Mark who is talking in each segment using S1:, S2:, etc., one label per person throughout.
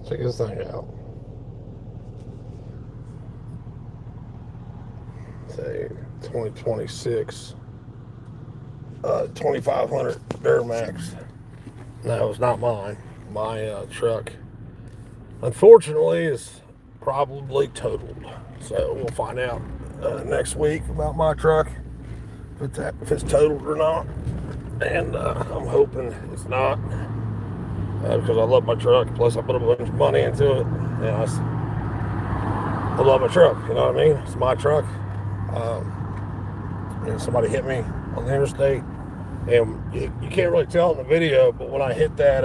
S1: Check this thing out. Say 2026 2500 Duramax. No, it's not mine. My truck, unfortunately, is probably totaled. So we'll find out next week about my truck, if it's totaled or not. And I'm hoping it's not, because I love my truck. Plus, I put a bunch of money into it. And I love my truck. You know what I mean? It's my truck. And somebody hit me on the interstate, and you can't really tell in the video, but when I hit that,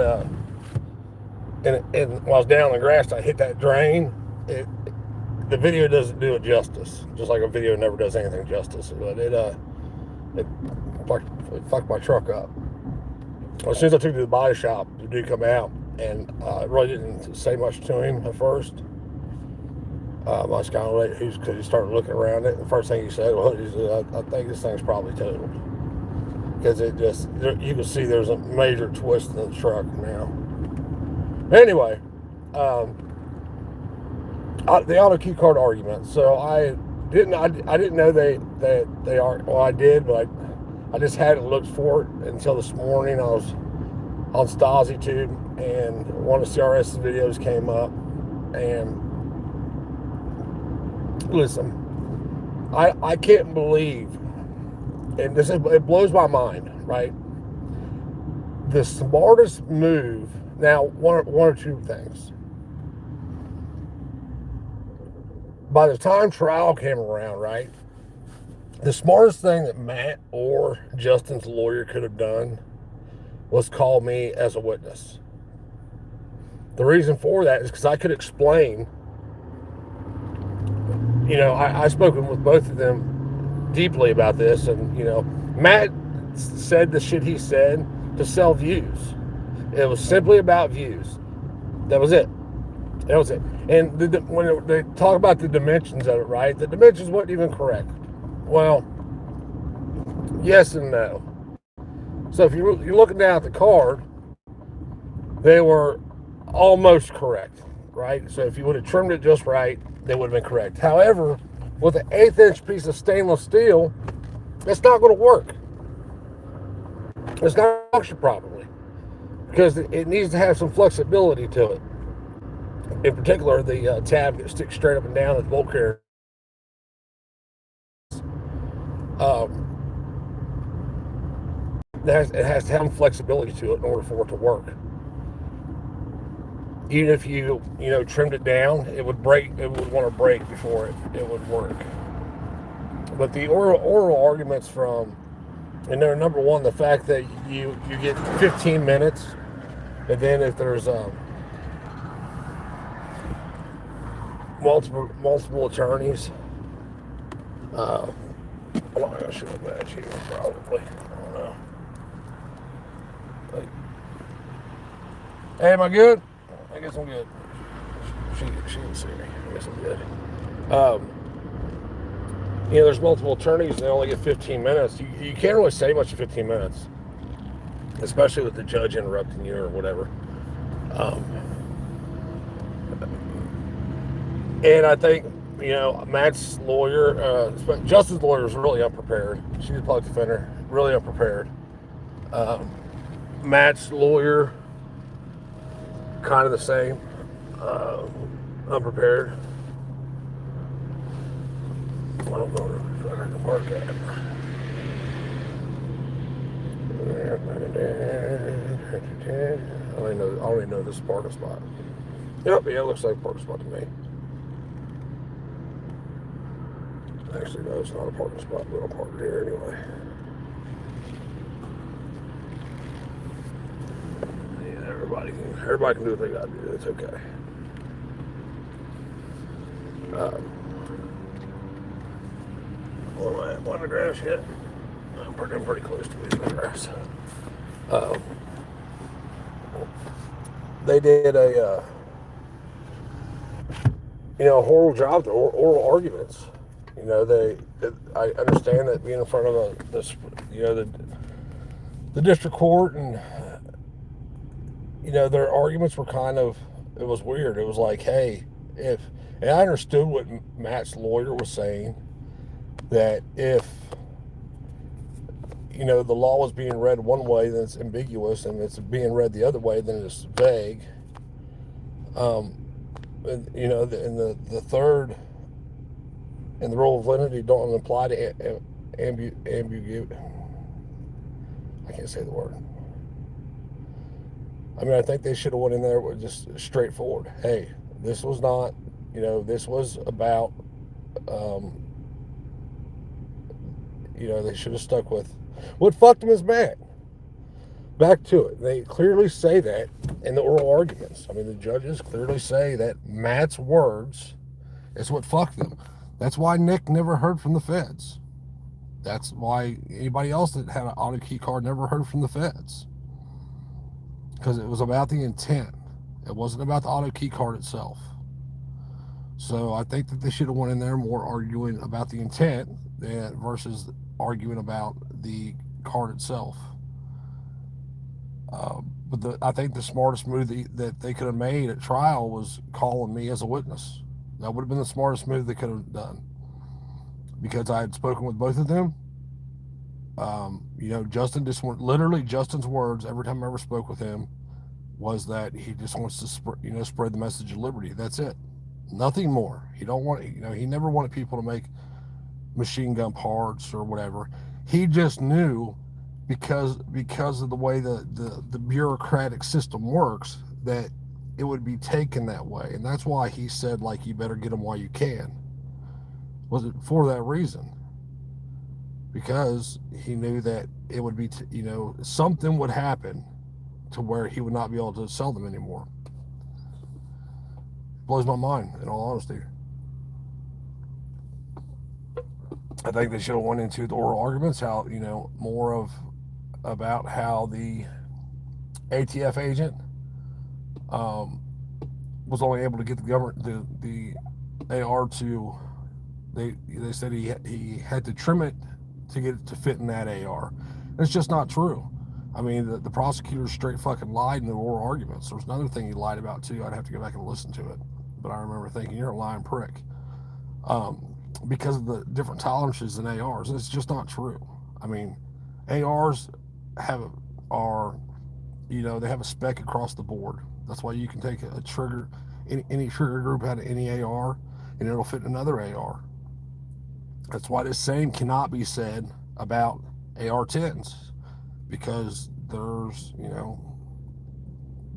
S1: and when I was down in the grass, I hit that drain. The video doesn't do it justice. Just like a video never does anything justice. But it fucked my truck up. As soon as I took it to the body shop, the dude come out, and I really didn't say much to him at first. I was kind of like, because he started looking around it. The first thing he said, I think this thing's probably totaled. Because you can see there's a major twist in the truck now. Anyway, the Autokeycard argument. So I didn't know that they are. Well, I did, but I just hadn't looked for it until this morning. I was on StasiTube, and one of CRS's videos came up, and listen, I can't believe, and it blows my mind, right? The smartest move, now, one or two things. By the time trial came around, right, the smartest thing that Matt or Justin's lawyer could have done was call me as a witness. The reason for that is because I could explain. I spoken with both of them deeply about this, and Matt said the shit he said to sell views. It was simply about views. That was it. And when they talk about the dimensions of it, right? The dimensions weren't even correct. Well, yes and no. So if you're looking down at the card, they were almost correct, right? So if you would have trimmed it just right, they would have been correct. However, with an 1/8-inch piece of stainless steel, it's not going to work. It's not going to function properly, because it needs to have some flexibility to it. In particular, the tab that sticks straight up and down at the bolt carrier. It has to have flexibility to it in order for it to work. Even if you trimmed it down, it would break. It would want to break before it would work. But the oral arguments from, and they're number one, the fact that you get 15 minutes, and then if there's multiple attorneys, I'm not gonna show a badge here probably. I don't know. Hey, am I good? I guess I'm good. She didn't see me. I guess I'm good. There's multiple attorneys, and they only get 15 minutes. You can't really say much in 15 minutes, especially with the judge interrupting you or whatever. And I think, Matt's lawyer, Justin's lawyer is really unprepared. She's a public defender, really unprepared. Matt's lawyer, kind of the same, unprepared. I don't know where I can park at. I only know this parking spot. Yep, yeah, it looks like a parking spot to me. Actually, no, it's not a parking spot, but I'll park it here anyway. Yeah, everybody can do what they got to do. It's okay. Where am I at? On the grass yet? I'm pretty close to being in the grass. They did a horrible job, the oral arguments. I understand that being in front of the district court, and their arguments were kind of It was weird. It was like, hey, if, and I understood what Matt's lawyer was saying, that if, the law was being read one way, then it's ambiguous, and it's being read the other way, then it's vague. Um, and, the third and the rule of lenity don't apply to ambiguity. I can't say the word. I mean, I think they should have went in there with just straightforward. Hey, this was not, this was about, um, they should have stuck with what fucked them is Matt. Back to it. They clearly say that in the oral arguments. I mean, the judges clearly say that Matt's words is what fucked them. That's why Nick never heard from the feds. That's why anybody else that had an Autokeycard never heard from the feds. Because it was about the intent. It wasn't about the Autokeycard itself. So I think that they should have went in there more arguing about the intent versus arguing about the card itself. But I think the smartest move that they could have made at trial was calling me as a witness. That would have been the smartest move they could have done. Because I had spoken with both of them. Justin just literally Justin's words every time I ever spoke with him was that he just wants to spread the message of liberty. That's it. Nothing more. He don't want, he never wanted people to make machine gun parts or whatever. He just knew because of the way the bureaucratic system works that it would be taken that way. And that's why he said, like, you better get them while you can. Was it for that reason? Because he knew that it would be, something would happen to where he would not be able to sell them anymore. Blows my mind, in all honesty. I think they should have went into the oral arguments, how, more of about how the ATF agent was only able to get the government, the AR to, they said he had to trim it to get it to fit in that AR. It's just not true. I mean, the prosecutor straight fucking lied in the oral arguments. There was another thing he lied about too. I'd have to go back and listen to it. But I remember thinking, you're a lying prick. Because of the different tolerances in ARs. It's just not true. I mean, ARs they have a spec across the board. That's why you can take a trigger, any trigger group out of any AR, and it'll fit in another AR. That's why the same cannot be said about AR-10s, because there's,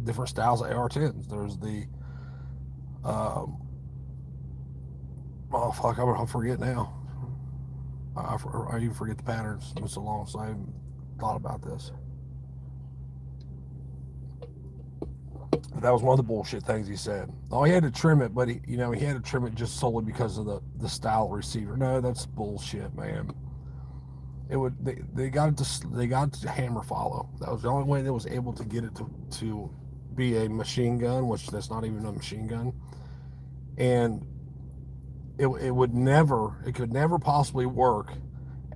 S1: different styles of AR-10s. There's the, I forget now. I even forget the patterns. It's been so long since I even thought about this. But that was one of the bullshit things he said. Oh, he had to trim it, but he had to trim it just solely because of the style receiver. No, that's bullshit, man. They got to hammer follow. That was the only way they was able to get it to be a machine gun, which that's not even a machine gun. And it could never possibly work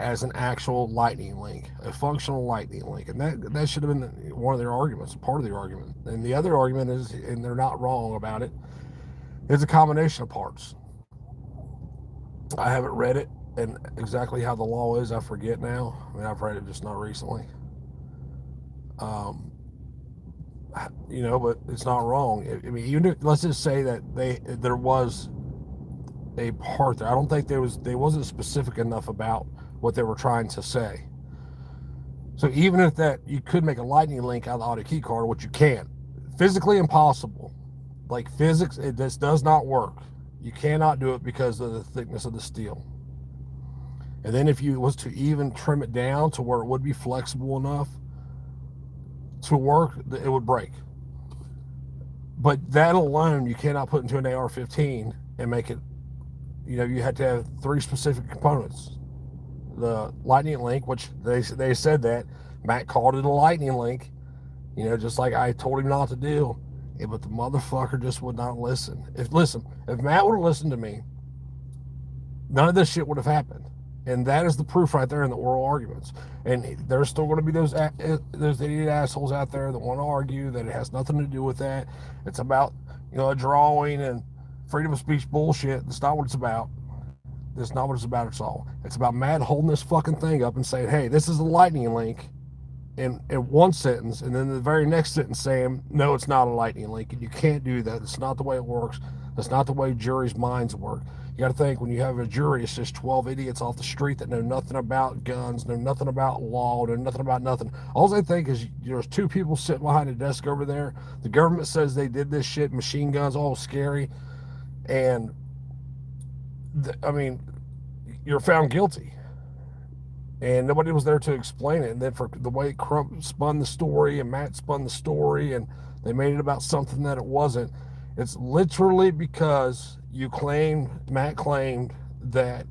S1: as an actual lightning link, a functional lightning link. And that should have been one of their arguments, part of their argument. And the other argument is, and they're not wrong about it, it's a combination of parts. I haven't read it, and exactly how the law is, I forget now. I mean, I've read it just not recently. But it's not wrong. I mean, let's just say that there was a part there. I don't think they wasn't specific enough about what they were trying to say. So even if that you could make a lightning link out of the Autokeycard, which you can't, physically impossible. Like physics, this does not work. You cannot do it because of the thickness of the steel. And then if you was to even trim it down to where it would be flexible enough to work, it would break. But that alone, you cannot put into an AR-15 and make it, you had to have three specific components. The lightning link, which they said that, Matt called it a lightning link, just like I told him not to do. But the motherfucker just would not listen. If Matt would have listened to me, none of this shit would have happened. And that is the proof right there in the oral arguments. And there's still going to be those idiot assholes out there that want to argue that it has nothing to do with that. It's about, a drawing and freedom of speech bullshit. That's not what it's about. That's not what it's about at all. It's about Matt holding this fucking thing up and saying, hey, this is a lightning link in one sentence, and then the very next sentence saying, no, it's not a lightning link, and you can't do that. That's not the way it works. That's not the way juries' minds work. You got to think, when you have a jury, it's just 12 idiots off the street that know nothing about guns, know nothing about law, know nothing about nothing. All they think is there's two people sitting behind a desk over there. The government says they did this shit, machine guns, all scary, and you're found guilty. And nobody was there to explain it. And then for the way Crump spun the story and Matt spun the story and they made it about something that it wasn't, it's literally because Matt claimed that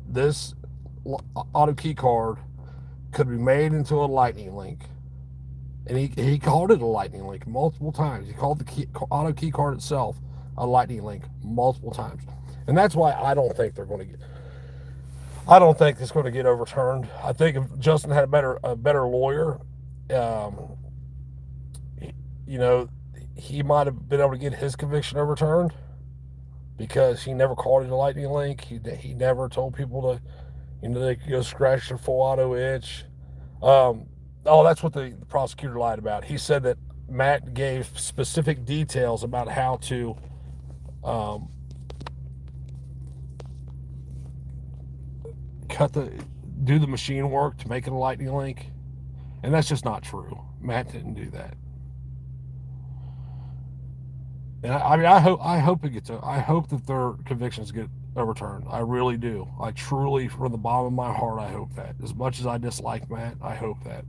S1: this Autokeycard could be made into a lightning link. And he called it a lightning link multiple times. He called the Autokeycard itself a lightning link multiple times. And that's why I don't think it's going to get overturned. I think if Justin had a better lawyer, he might have been able to get his conviction overturned because he never called it a lightning link. He never told people to, they could go scratch their full auto itch. That's what the prosecutor lied about. He said that Matt gave specific details about how to do the machine work to make it a lightning link, and that's just not true. Matt didn't do that. And I hope that their convictions get overturned. I really do. I truly, from the bottom of my heart, I hope that. As much as I dislike Matt, I hope that.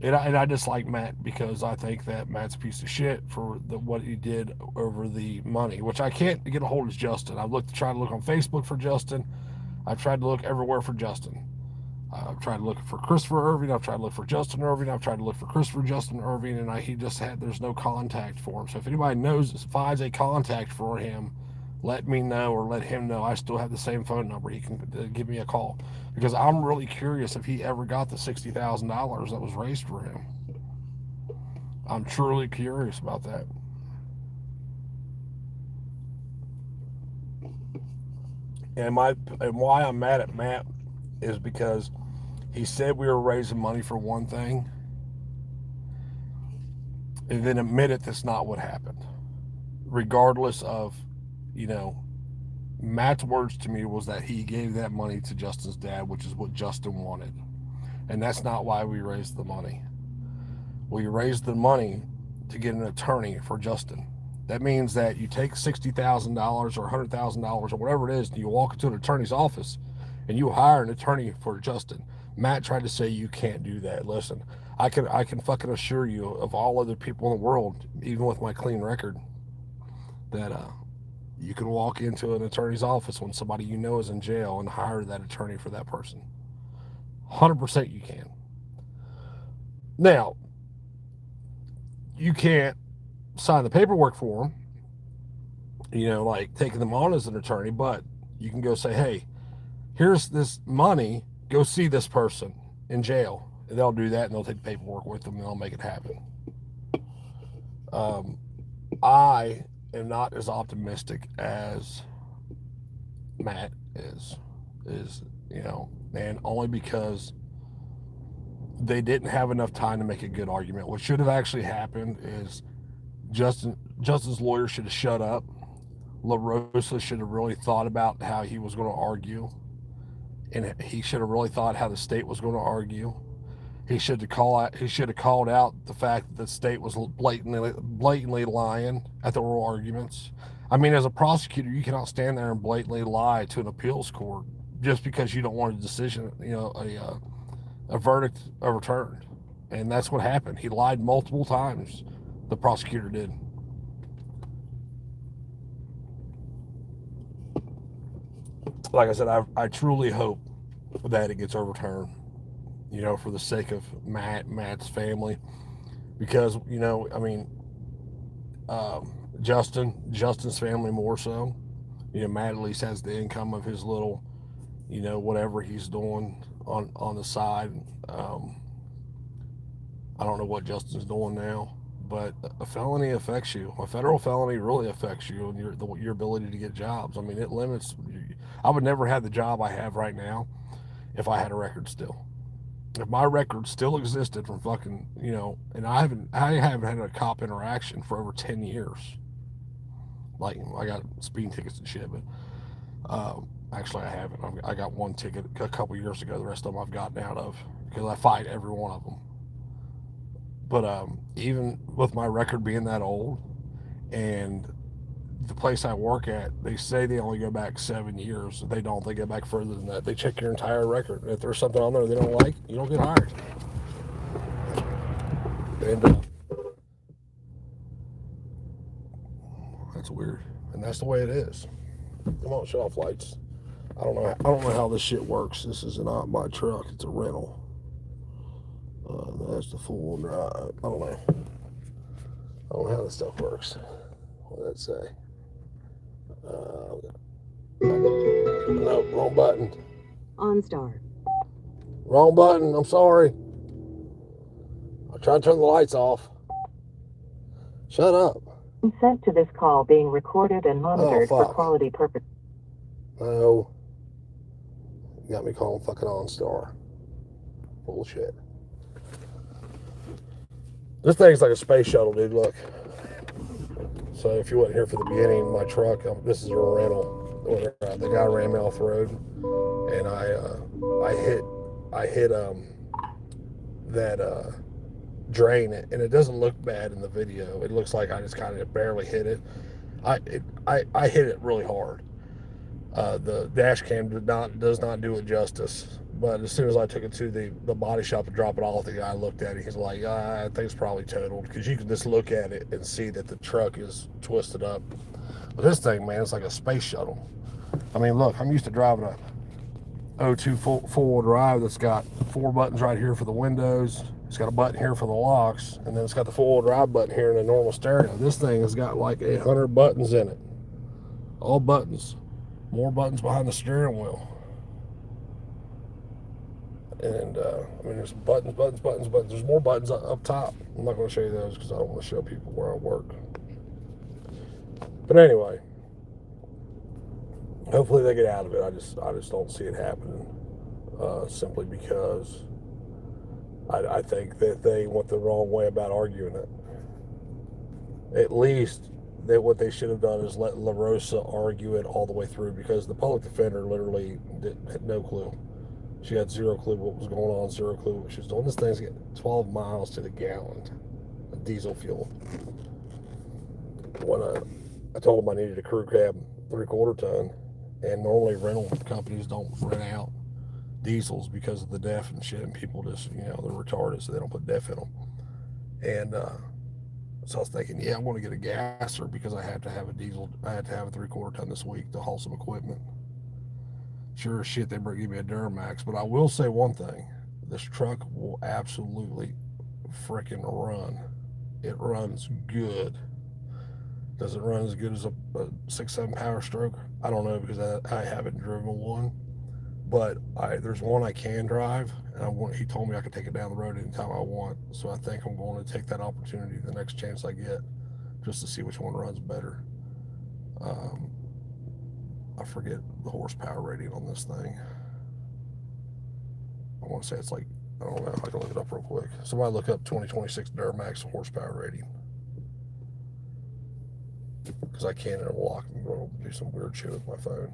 S1: And I dislike Matt because I think that Matt's a piece of shit for what he did over the money, which I can't get a hold of Justin. I've tried to look on Facebook for Justin. I've tried to look everywhere for Justin. I've tried to look for Christopher Irving. I've tried to look for Justin Irving. I've tried to look for Christopher Justin Irving, and there's no contact for him. So if anybody finds a contact for him, let me know or let him know. I still have the same phone number. He can give me a call because I'm really curious if he ever got the $60,000 that was raised for him. I'm truly curious about that. And why I'm mad at Matt is because he said we were raising money for one thing and then admitted that's not what happened. Regardless of, Matt's words to me was that he gave that money to Justin's dad, which is what Justin wanted. And that's not why we raised the money. We raised the money to get an attorney for Justin. That means that you take $60,000 or $100,000 or whatever it is, and you walk into an attorney's office and you hire an attorney for Justin. Matt tried to say you can't do that. Listen, I can fucking assure you of all other people in the world, even with my clean record, that you can walk into an attorney's office when somebody is in jail and hire that attorney for that person. 100% you can. Now, you can't sign the paperwork for them, like taking them on as an attorney, but you can go say, hey, here's this money, go see this person in jail. And they'll do that, and they'll take the paperwork with them, and they'll make it happen. I am not as optimistic as Matt is, and only because they didn't have enough time to make a good argument. What should have actually happened is Justin's lawyer should have shut up. LaRosa should have really thought about how he was going to argue, and he should have really thought how the state was going to argue. He should have called out the fact that the state was blatantly lying at the oral arguments. I mean, as a prosecutor, you cannot stand there and blatantly lie to an appeals court just because you don't want a decision, a verdict overturned. And that's what happened. He lied multiple times. The prosecutor did. Like I said, I truly hope that it gets overturned, for the sake of Matt's family, because, Justin's family more so. Matt at least has the income of his little, whatever he's doing on the side. I don't know what Justin's doing now, but a felony affects you. A federal felony really affects you and your ability to get jobs. I mean, it limits. I would never have the job I have right now if I had a record still. If my record still existed from fucking, and I haven't had a cop interaction for over 10 years. Like, I got speeding tickets and shit, but actually I haven't. I got one ticket a couple years ago. The rest of them I've gotten out of because I fight every one of them. But even with my record being that old, and the place I work at, they say they only go back 7 years. They don't. They go back further than that. They check your entire record. If there's something on there they don't like, you don't get hired. And that's weird. And that's the way it is. Come on, shut off lights. I don't know how this shit works. This is not my truck. It's a rental. That's the full drive. I don't know how this stuff works. What did that say? No, wrong button.
S2: OnStar.
S1: Wrong button. I'm sorry. I tried to turn the lights off. Shut up.
S2: Consent to this call being recorded and monitored for quality purposes.
S1: No. You got me calling fucking OnStar. Bullshit. This thing's like a space shuttle, dude. Look. So if you wasn't here for the beginning of my truck, this is a rental. The guy ran me off the road, and I hit that drain, and it doesn't look bad in the video. It looks like I just kind of barely hit it. I hit it really hard. The dash cam does not do it justice. But as soon as I took it to the body shop to drop it off, the guy looked at it. He's like, I think it's probably totaled. Because you can just look at it and see that the truck is twisted up. But this thing, man, it's like a space shuttle. I mean, look, I'm used to driving a 02 four-wheel drive that's got 4 buttons right here for the windows. It's got a button here for the locks. And then it's got the four-wheel drive button here in a normal stereo. This thing has got like 100 buttons in it. All buttons. More buttons behind the steering wheel. And, I mean, there's buttons. There's more buttons up top. I'm not going to show you those because I don't want to show people where I work. But anyway, hopefully they get out of it. I just don't see it happening, simply because I think that they went the wrong way about arguing it. At least what they should have done is let La Rosa argue it all the way through, because the public defender literally had no clue. She had zero clue what was going on, zero clue what she was doing. This thing's getting 12 miles to the gallon of diesel fuel. When I told them I needed a crew cab 3/4 ton, and normally rental companies don't rent out diesels because of the DEF and shit, and people just, they're retarded, so they don't put DEF in them. And so I was thinking, I want to get a gasser because I had to have a diesel. I had to have a 3/4 ton this week to haul some equipment. Sure as shit, they give me a Duramax, but I will say one thing: this truck will absolutely freaking run. It runs good. Does it run as good as a 6.7 Power Stroke? I don't know, because I haven't driven one, but there's one I can drive, and he told me I could take it down the road anytime I want. So I think I'm going to take that opportunity the next chance I get, just to see which one runs better. I forget the horsepower rating on this thing. I want to say it's like, I don't know, I can look it up real quick. Somebody look up 2026 Duramax horsepower rating. Because I can't interlock and go do some weird shit with my phone.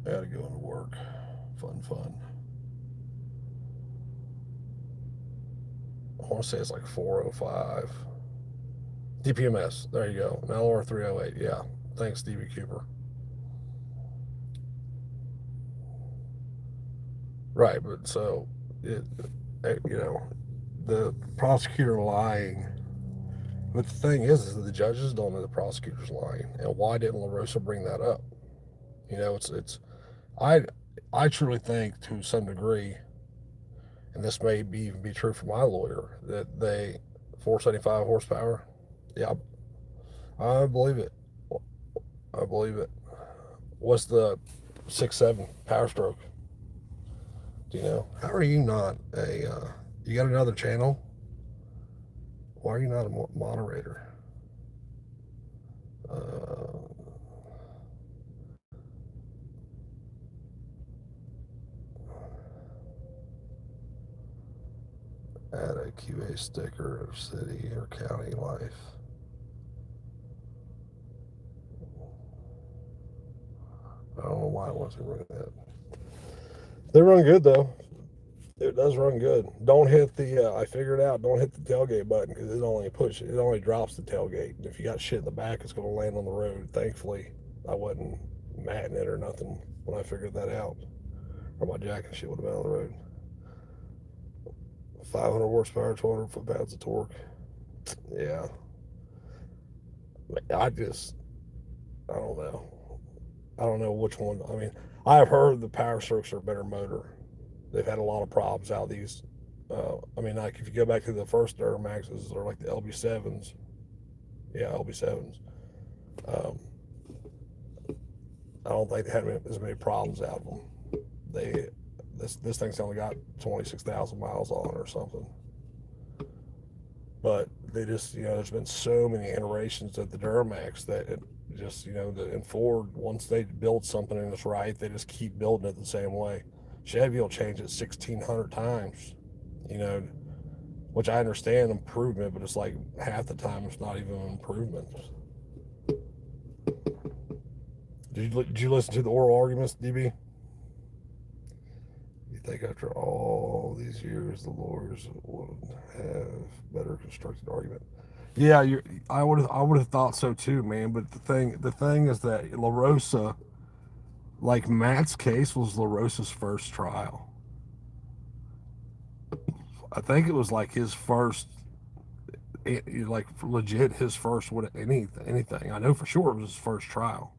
S1: I gotta go into work. Fun. I want to say it's like 405. DPMS, there you go. An LR 308, yeah. Thanks, Stevie Cooper. Right, but so, the prosecutor lying. But the thing is that the judges don't know the prosecutor's lying. And why didn't La Rosa bring that up? I truly think, to some degree, and this may even be true for my lawyer, that 475 horsepower, yeah, I believe it. What's the 6.7 Power Stroke? Do you know? How are you not a? You got another channel? Why are you not a moderator? Add a QA sticker of city or county life. I don't know why it wasn't running that. They run good though. It does run good. Don't hit the. I figured out. Don't hit the tailgate button because it only drops the tailgate. If you got shit in the back, it's going to land on the road. Thankfully, I wasn't matting it or nothing when I figured that out. Or my jack and shit would have been on the road. 500 horsepower, 200 foot-pounds of torque. Yeah. I don't know. I don't know which one. I mean, I've heard the Power Strokes are a better motor. They've had a lot of problems out of these. I mean, like if you go back to the first Duramaxes or like the LB7s. Yeah, LB7s. I don't think they had as many problems out of them. This thing's only got 26,000 miles on it or something. But they just, there's been so many iterations of the Duramax that it just, and Ford, once they build something and it's right, they just keep building it the same way. Chevy will change it 1,600 times, which I understand improvement, but it's like half the time it's not even an improvement. Did you listen to the oral arguments, DB? You think after all these years the lawyers would have better constructed argument? Yeah, I would have thought so too, man. But the thing is that La Rosa, like Matt's case, was La Rosa's first trial. I think it was like his first, like legit his first anything. I know for sure it was his first trial.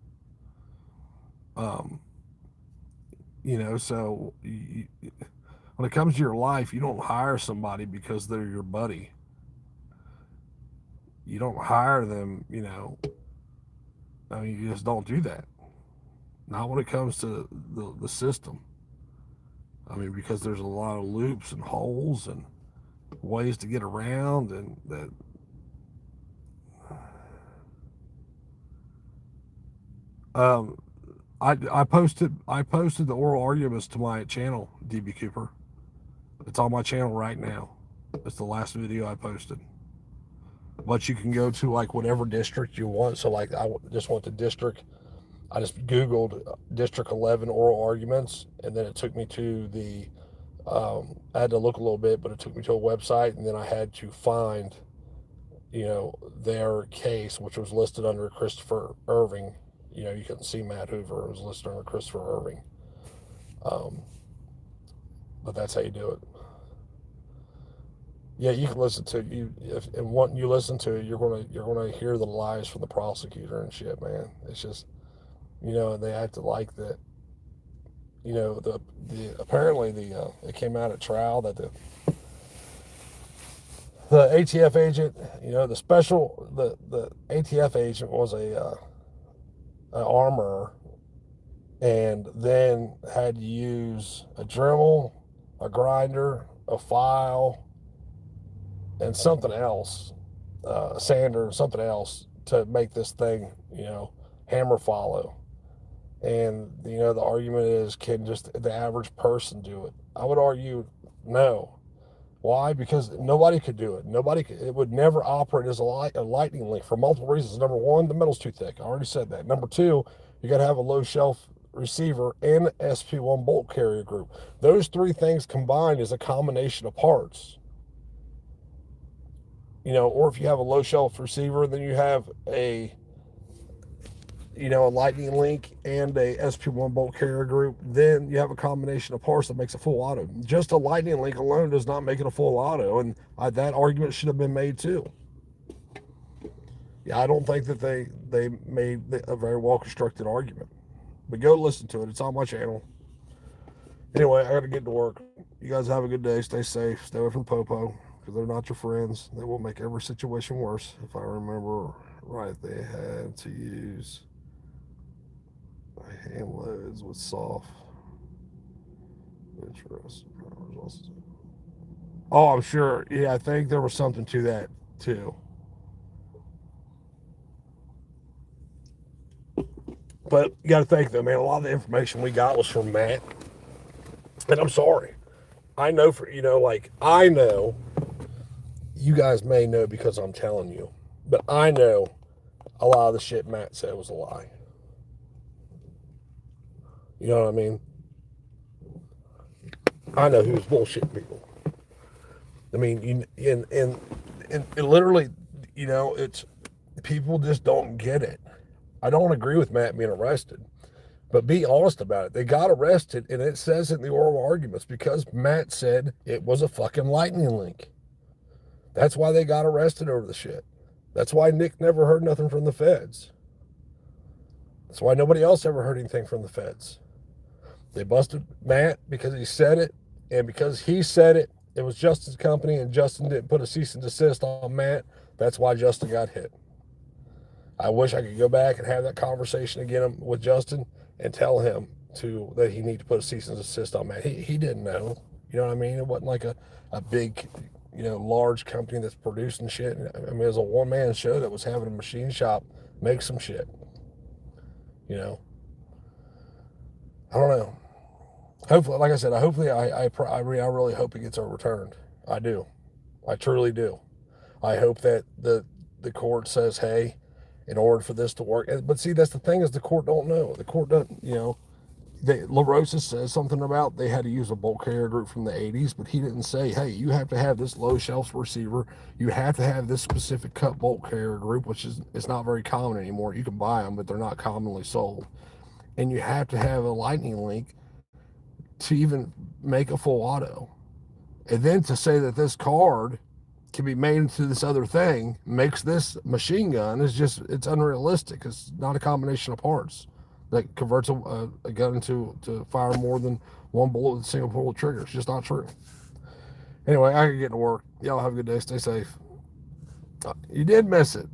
S1: So when it comes to your life, you don't hire somebody because they're your buddy. You don't hire them, I mean, you just don't do that. Not when it comes to the system. I mean, because there's a lot of loops and holes and ways to get around, and that. I posted the oral arguments to my channel, DB Cooper. It's on my channel right now. It's the last video I posted. But you can go to like whatever district you want. So like I just went to district. I just Googled District 11 oral arguments, and then it took me to the. I had to look a little bit, but it took me to a website, and then I had to find, their case, which was listed under Christopher Irving. You couldn't see Matt Hoover. It was listed under Christopher Irving. But that's how you do it. Yeah, you can listen to and once you listen to it, you're gonna hear the lies from the prosecutor and shit, man. It's just, and they acted like that. Apparently it came out at trial that the ATF agent, the ATF agent was an armorer, and then had to use a Dremel, a grinder, a file, and something else, a sander and something else to make this thing, hammer follow. And, the argument is, can just the average person do it? I would argue no. Why? Because nobody could do it. It would never operate as a lightning link for multiple reasons. Number one, the metal's too thick. I already said that. Number two, you got to have a low shelf receiver and SP1 bolt carrier group. Those three things combined is a combination of parts. Or if you have a low shelf receiver, then you have a lightning link and a SP1 bolt carrier group, then you have a combination of parts that makes a full auto. Just a lightning link alone does not make it a full auto, and that argument should have been made too. Yeah, I don't think that they made a very well constructed argument. But go listen to it. It's on my channel. Anyway, I got to get to work. You guys have a good day. Stay safe. Stay away from Popo, because they're not your friends. They will make every situation worse. If I remember right, they had to use hand loads with soft. Oh, I'm sure. Yeah, I think there was something to that too. But you got to think though, man. A lot of the information we got was from Matt, and I'm sorry. I know like I know you guys may know because I'm telling you, but I know a lot of the shit Matt said was a lie. You know what I mean? I know he was bullshitting people. I mean, and literally, it's people just don't get it. I don't agree with Matt being arrested, but be honest about it. They got arrested, and it says in the oral arguments because Matt said it was a fucking lightning link. That's why they got arrested over the shit. That's why Nick never heard nothing from the feds. That's why nobody else ever heard anything from the feds. They busted Matt because he said it, and because he said it, it was Justin's company, and Justin didn't put a cease and desist on Matt. That's why Justin got hit. I wish I could go back and have that conversation again with Justin and tell him that he need to put a cease and desist on Matt. He didn't know. You know what I mean? It wasn't like a big, large company that's producing shit. I mean, it was a one-man show that was having a machine shop make some shit. I don't know. Hopefully, like I said, I really hope it gets overturned. I do. I truly do. I hope that the court says, hey, in order for this to work. But see, that's the thing is the court don't know. The court doesn't, LaRosa says something about they had to use a bolt carrier group from the 80s, but he didn't say, hey, you have to have this low shelf receiver. You have to have this specific cut bolt carrier group, which it's not very common anymore. You can buy them, but they're not commonly sold. And you have to have a lightning link to even make a full auto. And then to say that this card can be made into this other thing makes this machine gun it's unrealistic. It's not a combination of parts that converts a gun to fire more than one bullet with a single pull trigger. It's just not true. Anyway, I can get to work. Y'all have a good day. Stay safe. You did miss it.